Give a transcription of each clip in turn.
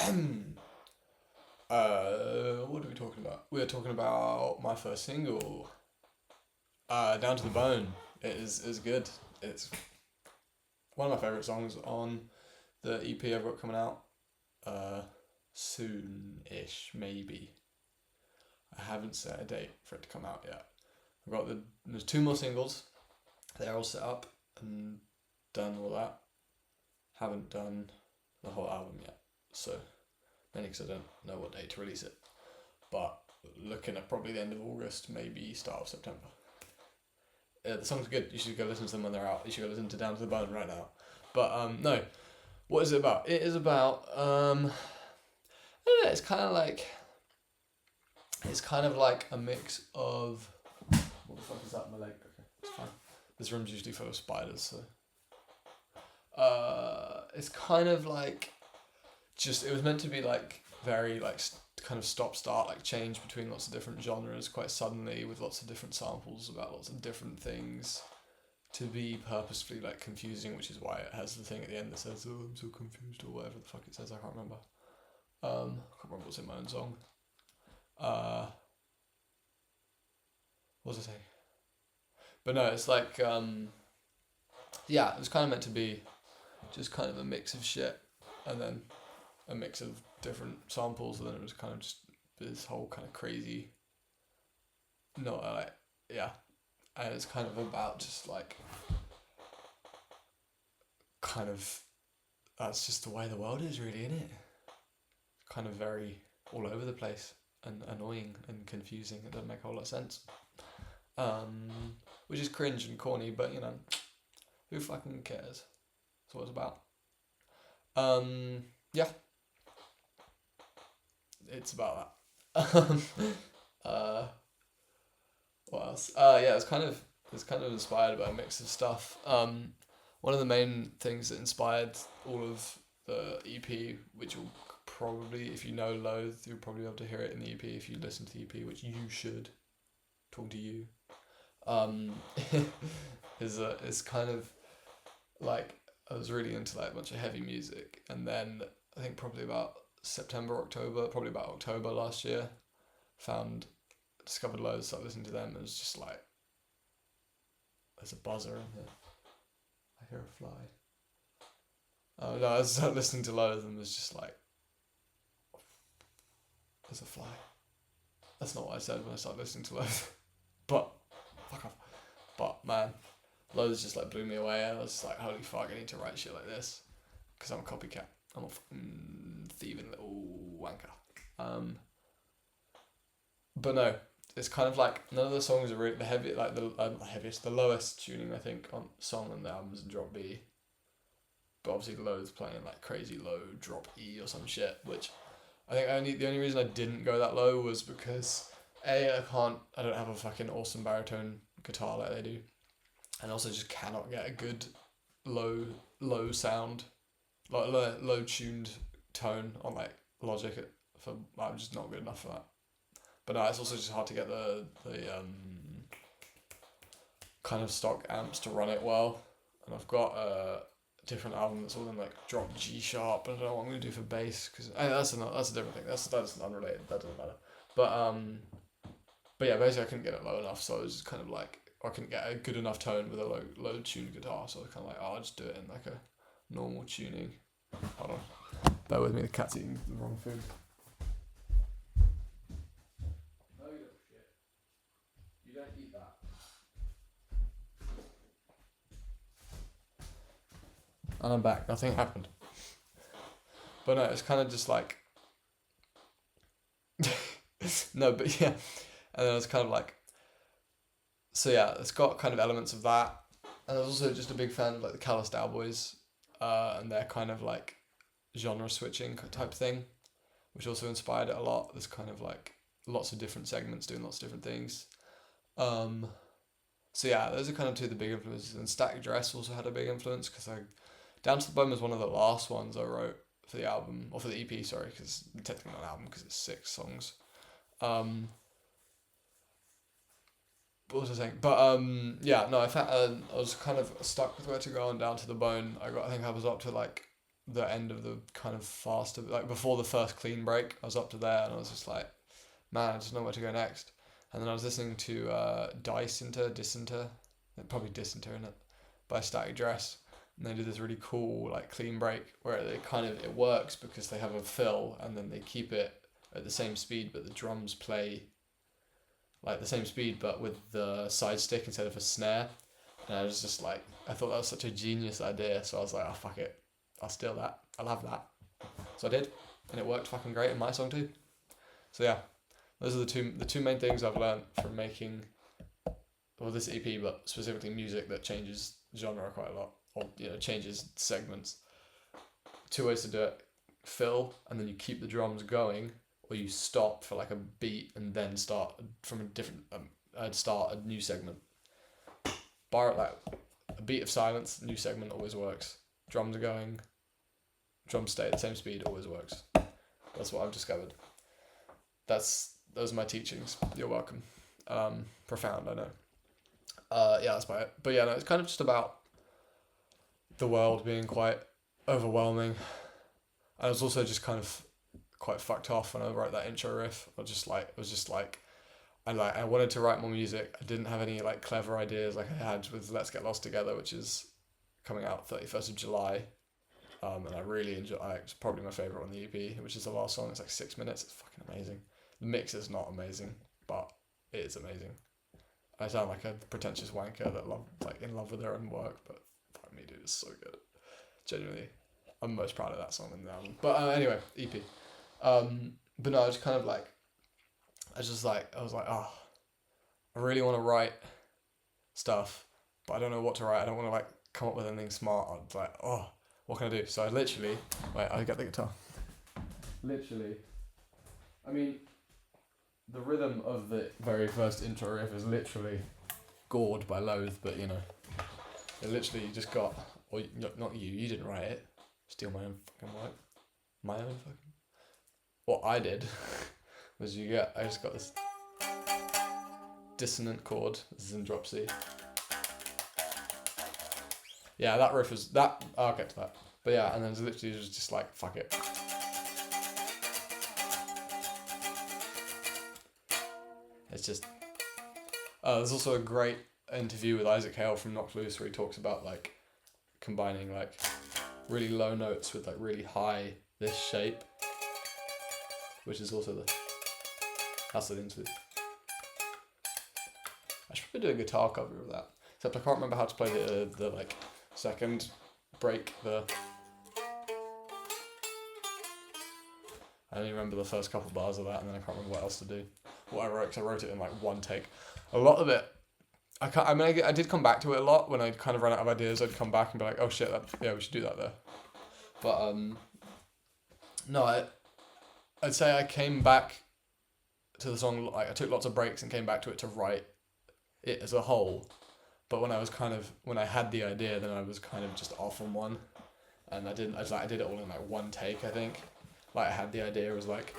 What are we talking about? We are talking about my first single, Down to the Bone. It is good. It's one of my favourite songs on the EP I've got coming out soon-ish, maybe. I haven't set a date for it to come out yet. There's two more singles. They're all set up and done all that. Haven't done the whole album yet, so mainly because I don't know what date to release it. But looking at probably the end of August, maybe start of September. The songs are good. You should go listen to them when they're out. You should go listen to Down to the Bone right now. But no, what is it about? It is about I don't know, it's kind of like a mix of what the fuck is that in my leg? Okay, it's fine. This room's usually full of spiders, so it's kind of like it was meant to be like very like kind of stop start, like change between lots of different genres quite suddenly with lots of different samples about lots of different things, to be purposefully like confusing, which is why it has the thing at the end that says, "Oh, I'm so confused," or whatever the fuck it says. I can't remember. I can't remember what's in my own song. What was I saying? But no, it's like yeah, it was kind of meant to be just kind of a mix of shit, and then a mix of different samples, and then it was kind of just this whole kind of crazy. No, yeah, and it's kind of about just like kind of that's just the way the world is, really, isn't it? Kind of very all over the place and annoying and confusing. It doesn't make a whole lot of sense. Which is cringe and corny, but you know, who fucking cares? That's what it's about. Yeah. It's about that. What else? Yeah, it's kind of inspired by a mix of stuff. One of the main things that inspired all of the EP, which will probably, if you know Loathe, you'll probably be able to hear it in the EP if you listen to the EP, which you should. Talking to you. Is kind of like, I was really into like a bunch of heavy music, and then I think probably about October last year, discovered Loathe, started listening to them, and it was just like, there's a buzzer in here. I hear a fly. Oh no, I started listening to Loathe and was just like, there's a fly. That's not what I said when I started listening to Loathe. But, fuck off. But man, Loathe just like blew me away, and I was like, holy fuck, I need to write shit like this. Because I'm a copycat. I'm a fucking thieving little wanker. But no, it's kind of like, none of the songs are really the heavy, like the lowest tuning I think on song on the album is drop B. But obviously Loathe's playing like crazy low drop E or some shit, which I think the only reason I didn't go that low was because I don't have a fucking awesome baritone guitar like they do, and also just cannot get a good low sound, like low tuned tone on like Logic I'm just not good enough for that. But no, it's also just hard to get the kind of stock amps to run it well, and I've got a different album that's all in like drop G sharp. I don't know what I'm gonna do for bass, because that's a different thing. That's unrelated. That doesn't matter. But yeah, basically I couldn't get it low enough, so I was just kind of like, I couldn't get a good enough tone with a low tuned guitar, so I was kind of like, I'll just do it in like a normal tuning. Hold on, bear with me. The cat's eating the wrong food. No, you little shit. You don't eat that. And I'm back. Nothing happened. But no, it's kind of just like no, but yeah. And then it's kind of like, so yeah, it's got kind of elements of that. And I was also just a big fan of like the Callous Cowboys, and their kind of like genre switching type thing, which also inspired it a lot. There's kind of like lots of different segments doing lots of different things. So yeah, those are kind of two of the big influences. And Static Dress also had a big influence, because Down to the Bone was one of the last ones I wrote for the album, or for the EP, sorry, because technically not an album because it's 6 songs. What was I saying? But yeah, no, I was kind of stuck with where to go on Down to the Bone. I think I was up to like the end of the kind of faster, like before the first clean break. I was up to there and I was just like, man, I just know where to go next. And then I was listening to Disinter, probably Disinter in it, by Static Dress. And they do this really cool like clean break where it works because they have a fill and then they keep it at the same speed, but the drums play like the same speed but with the side stick instead of a snare. And I was just like, I thought that was such a genius idea, so I was like, oh fuck it, I'll steal that, I'll have that. So I did, and it worked fucking great in my song too. So yeah, those are the two main things I've learned from making, well, this EP, but specifically music that changes genre quite a lot, or changes segments. Two ways to do it: fill, and then you keep the drums going, or you stop for like a beat and then start from a different start a new segment. Like a beat of silence, new segment always works. Drums are going, drums stay at the same speed, always works. That's what I've discovered. Those are my teachings. You're welcome. Profound, I know. Yeah, that's about it. But yeah, no, it's kind of just about the world being quite overwhelming. I was also just kind of quite fucked off when I wrote that intro riff. I wanted to write more music. I didn't have any like clever ideas like I had with Let's Get Lost Together, which is coming out 31st of July. And I really enjoy. It's probably my favorite on the EP, which is the last song. It's like 6 minutes. It's fucking amazing. The mix is not amazing, but it is amazing. I sound like a pretentious wanker that in love with their own work, but fuck me, dude, it's so good. Genuinely, I'm most proud of that song in the album. But anyway, EP. But no, I was kind of like, I was like, oh, I really want to write stuff, but I don't know what to write. I don't want to like come up with anything smart. I was like, oh, what can I do? So I literally, I get the guitar. Literally, I mean, the rhythm of the very first intro riff is literally gored by Loathe, but it literally just got, or not you didn't write it, steal my own fucking work, what I did was I just got this dissonant chord, this is in drop C. Yeah, that riff was, I'll get to that, but yeah, and then it's literally just like, fuck it. It's just, there's also a great interview with Isaac Hale from Knocked Loose where he talks about like combining like really low notes with like really high this shape, which is also that's the interlude. I should probably do a guitar cover of that, except I can't remember how to play the like second break. I only remember the first couple bars of that, and then I can't remember what else to do. What I wrote, because I wrote it in like one take. A lot of it, I did come back to it a lot when I kind of ran out of ideas. I'd come back and be like, oh shit, we should do that there. But no, I'd say I came back to the song, like I took lots of breaks and came back to it to write it as a whole. But when I had the idea, then I was kind of just off on one, and I did it all in like one take, I think. Like I had the idea, it was like,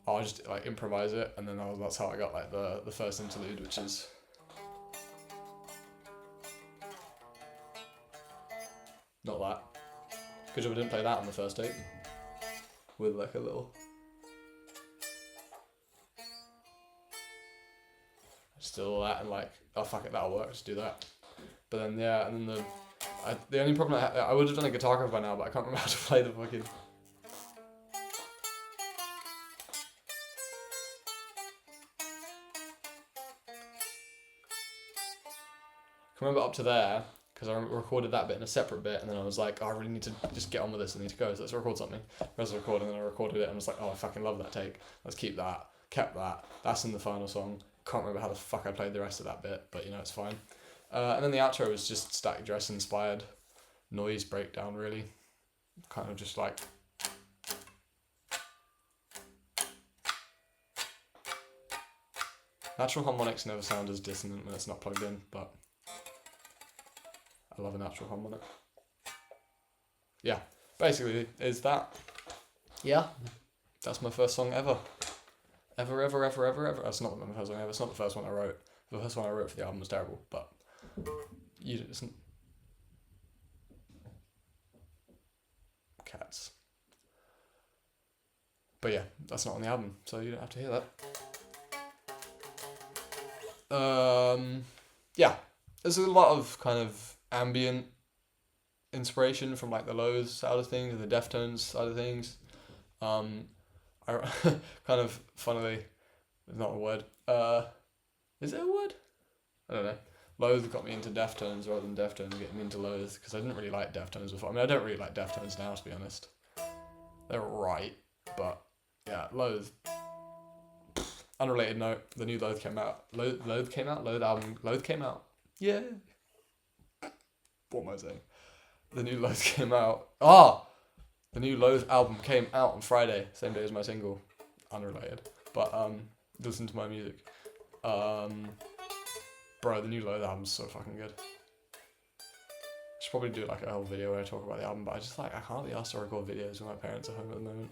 I'll just like improvise it, and then that's how I got like the first interlude, which is not that. Good job I didn't play that on the first take with like a little. Still that and like, oh fuck it, that'll work. Just do that. But then yeah, and then the only problem I would have done a guitar cover by now, but I can't remember how to play the fucking. I remember up to there, because I recorded that bit in a separate bit, and then I was like, oh, I really need to just get on with this, I need to go, so let's record something. Press record, and then I recorded it, and I was like, oh, I fucking love that take, let's keep that, kept that, that's in the final song. Can't remember how the fuck I played the rest of that bit, but it's fine. And then the outro was just Static Dress inspired noise breakdown, really. Kind of just like. Natural harmonics never sound as dissonant when it's not plugged in, but I love a natural harmonic. Yeah, basically, is that. Yeah, that's my first song ever. Ever. That's not my first song ever. It's not the first one I wrote. The first one I wrote for the album was terrible, but cats. But yeah, that's not on the album, so you don't have to hear that. Yeah, there's a lot of kind of ambient inspiration from like the Loathe side of things and the Deftones side of things. I kind of funnily, not a word. Is it a word? I don't know. Loathe got me into Deftones rather than Deftones getting me into Loathe, because I didn't really like Deftones before. I mean, I don't really like Deftones now, to be honest. They're right, but yeah, Loathe. Unrelated note: the new Loathe came out. Loathe came out. Loathe album. Loathe came out. Yeah. What am I saying? The new Loathe came out. The new Loathe album came out on Friday, same day as my single. Unrelated, but listen to my music. Bro, the new Loathe album's so fucking good. I should probably do like a whole video where I talk about the album, but I can't be asked to record videos when my parents are home at the moment.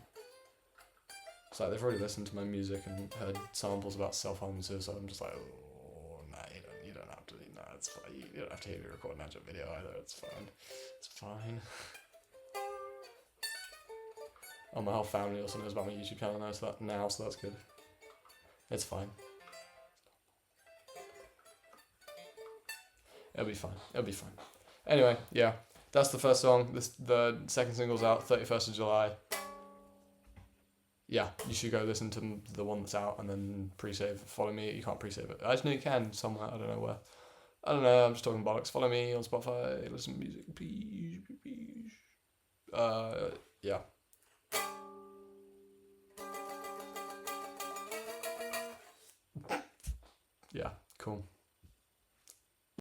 It's like they've already listened to my music and heard samples about self-harm and suicide. I'm just like, oh, nah, you don't have to, nah, it's fine. You don't have to hear me record an actual video either. It's fine. It's fine. Oh, my whole family also knows about my YouTube channel now, so that's good. It's fine. It'll be fine. It'll be fine. Anyway, yeah, that's the first song. The second single's out 31st of July. Yeah, you should go listen to the one that's out and then pre-save. Follow me. You can't pre-save it. I just know you can somewhere. I don't know where. I don't know. I'm just talking bollocks. Follow me on Spotify. Listen to music. Please. Yeah. Yeah, cool.